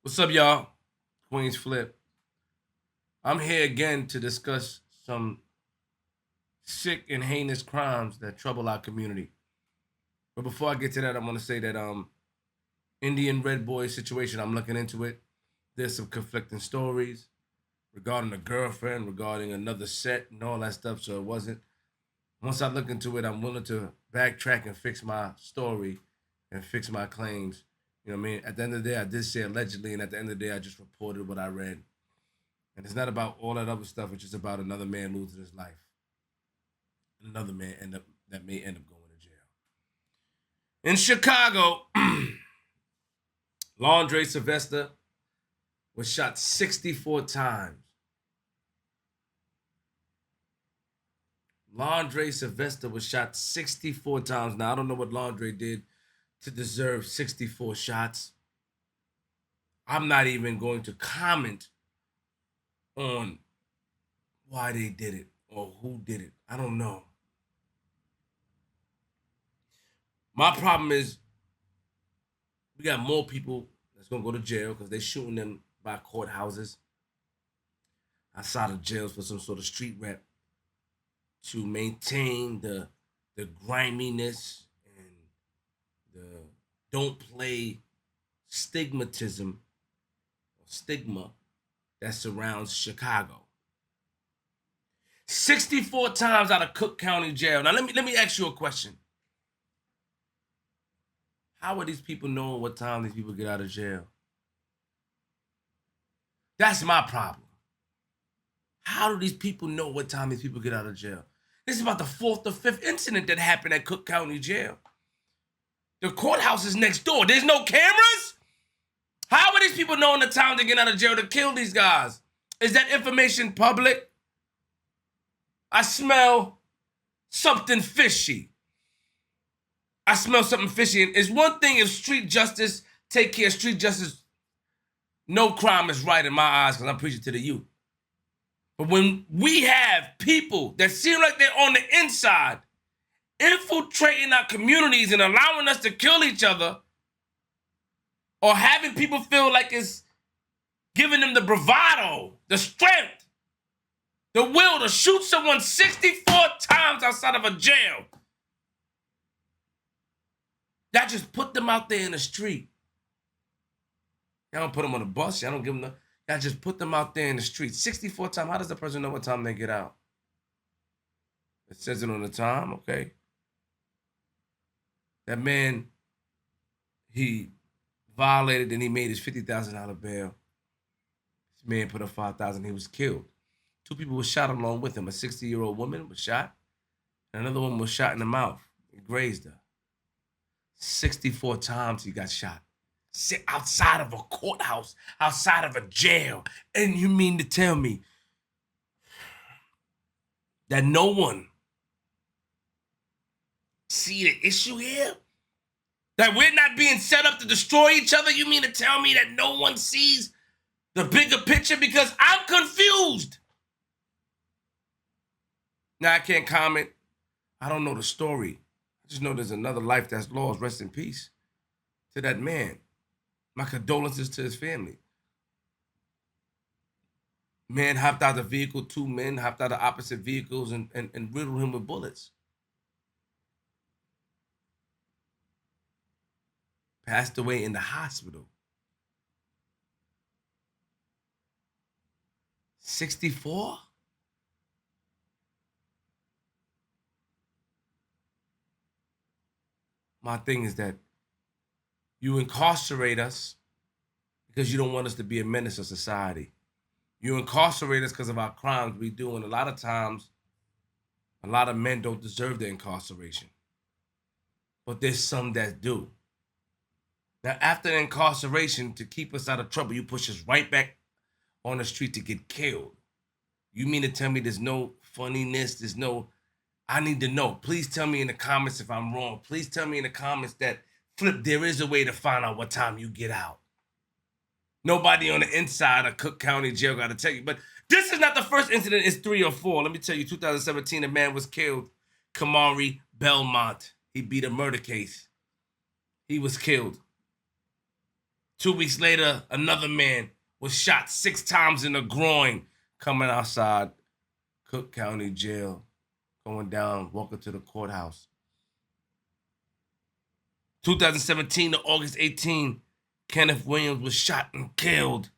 What's up, y'all? Queens Flip. I'm here again to discuss some sick and heinous crimes that trouble our community. But before I get to that, I want to say that Indian Red Boy situation, I'm looking into it. There's some conflicting stories regarding a girlfriend, regarding another set, and all that stuff. So it wasn't. Once I look into it, I'm willing to backtrack and fix my story and fix my claims. You know what I mean? At the end of the day, I did say allegedly, and at the end of the day, I just reported what I read. And it's not about all that other stuff. It's just about another man losing his life. Another man that may end up going to jail. In Chicago, Laundre Sylvester was shot 64 times. Laundre Sylvester was shot 64 times. Now, I don't know what Laundre did to deserve 64 shots. I'm not even going to comment on why they did it or who did it. I don't know. My problem is we got more people that's gonna go to jail because they're shooting them by courthouses outside of jails for some sort of street rep to maintain the griminess and the don't play stigmatism or stigma that surrounds Chicago. 64 times out of Cook County Jail. Now let me ask you a question. How are these people knowing what time these people get out of jail? That's my problem. How do these people know what time these people get out of jail? This is about the fourth or fifth incident that happened at Cook County Jail. The courthouse is next door. There's no cameras? How are these people knowing the time to get out of jail to kill these guys? Is that information public? I smell something fishy. I smell something fishy. And it's one thing if street justice take care of street justice. No crime is right in my eyes because I'm preaching to the youth. But when we have people that seem like they're on the inside infiltrating our communities and allowing us to kill each other, or having people feel like it's giving them the bravado, the strength, the will to shoot someone 64 times outside of a jail, that just put them out there in the street. Y'all don't put them on a bus. Y'all don't give them the... Y'all just put them out there in the street. 64 times. How does the person know what time they get out? It says it on the time, okay. That man, he violated and he made his $50,000 bail. This man put up $5,000. He was killed. Two people were shot along with him. A 60-year-old woman was shot, and another woman was shot in the mouth. He grazed her. 64 times he got shot. Sit outside of a courthouse, outside of a jail. And you mean to tell me that no one see the issue here? That we're not being set up to destroy each other? You mean to tell me that no one sees the bigger picture? Because I'm confused. Now, I can't comment. I don't know the story. I just know there's another life that's lost. Rest in peace to that man. My condolences to his family. Man hopped out of the vehicle. Two men hopped out of opposite vehicles and riddled him with bullets. Passed away in the hospital. 64? My thing is that you incarcerate us because you don't want us to be a menace to society. You incarcerate us because of our crimes we do, and a lot of times, a lot of men don't deserve the incarceration. But there's some that do. Now, after the incarceration, to keep us out of trouble, you push us right back on the street to get killed. You mean to tell me there's no funniness, there's no... I need to know. Please tell me in the comments if I'm wrong. Please tell me in the comments that, Flip, there is a way to find out what time you get out. Nobody on the inside of Cook County Jail got to tell you. But this is not the first incident. It's 3 or 4. Let me tell you, 2017, a man was killed. Kamari Belmont. He beat a murder case. He was killed. 2 weeks later, another man was shot 6 times in the groin coming outside Cook County Jail, going down, walking to the courthouse. 2017 to August 18, Kenneth Williams was shot and killed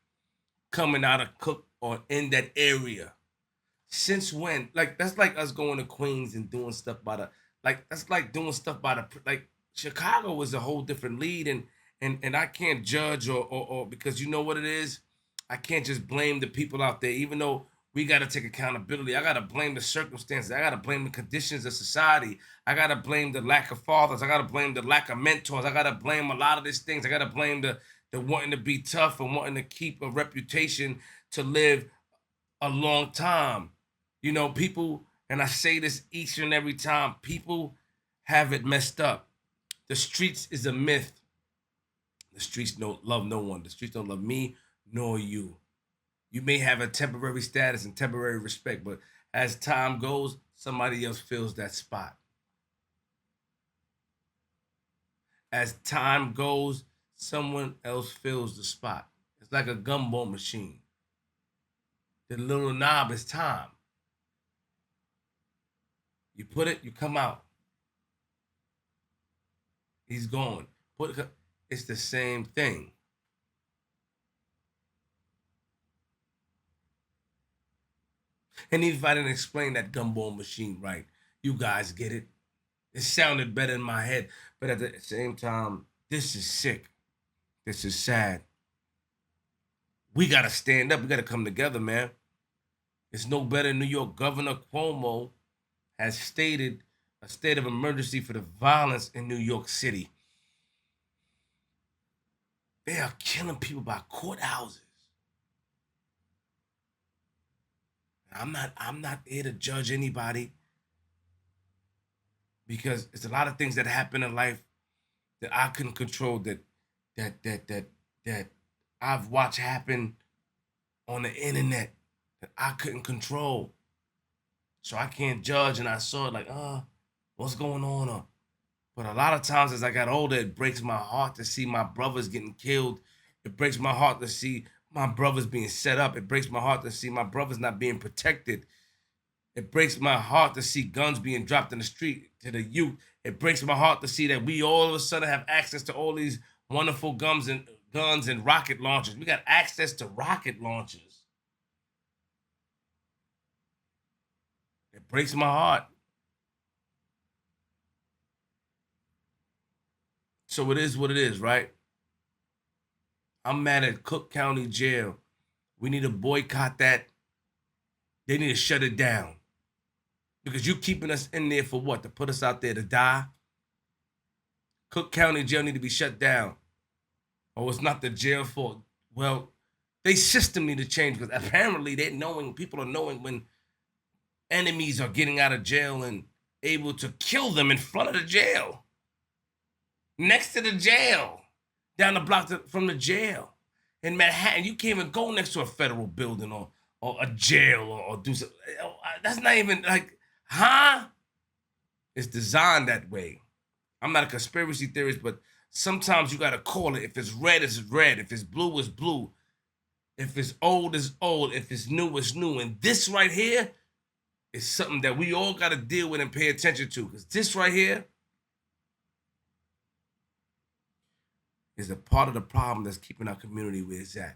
coming out of Cook or in that area. Since when? Like, that's like us going to Queens and doing stuff by the, like, that's like doing stuff by the, like, Chicago was a whole different lead, and I can't judge or because you know what it is? I can't just blame the people out there, even though we got to take accountability. I got to blame the circumstances. I got to blame the conditions of society. I got to blame the lack of fathers. I got to blame the lack of mentors. I got to blame a lot of these things. I got to blame the wanting to be tough and wanting to keep a reputation to live a long time. You know, people, and I say this each and every time, people have it messed up. The streets is a myth. The streets don't love no one. The streets don't love me nor you. You may have a temporary status and temporary respect, but as time goes, somebody else fills that spot. As time goes, someone else fills the spot. It's like a gumball machine. The little knob is time. You put it, you come out. He's gone. It's the same thing. And even if I didn't explain that gumball machine right, you guys get it. It sounded better in my head, but at the same time, this is sick. This is sad. We got to stand up. We got to come together, man. It's no better. New York Governor Cuomo has stated a state of emergency for the violence in New York City. They are killing people by courthouses. I'm not here to judge anybody, because it's a lot of things that happen in life that I couldn't control, that I've watched happen on the internet that I couldn't control. So I can't judge, and I saw it like, what's going on? But a lot of times as I got older, it breaks my heart to see my brothers getting killed. It breaks my heart to see my brothers being set up. It breaks my heart to see my brothers not being protected. It breaks my heart to see guns being dropped in the street to the youth. It breaks my heart to see that we all of a sudden have access to all these wonderful guns and rocket launchers. We got access to rocket launchers. It breaks my heart. So it is what it is, right? I'm mad at Cook County Jail. We need to boycott that. They need to shut it down. Because you keeping us in there for what? To put us out there to die? Cook County Jail need to be shut down. Or it's not the jail fault. Well, they system need to change, because apparently people are knowing when enemies are getting out of jail and able to kill them in front of the jail. Next to the jail. Down the block from the jail. In Manhattan, you can't even go next to a federal building or a jail or do something. That's not even like, huh? It's designed that way. I'm not a conspiracy theorist, but sometimes you got to call it. If it's red, it's red. If it's blue, it's blue. If it's old, it's old. If it's new, it's new. And this right here is something that we all got to deal with and pay attention to, because this right here is a part of the problem that's keeping our community where it's at.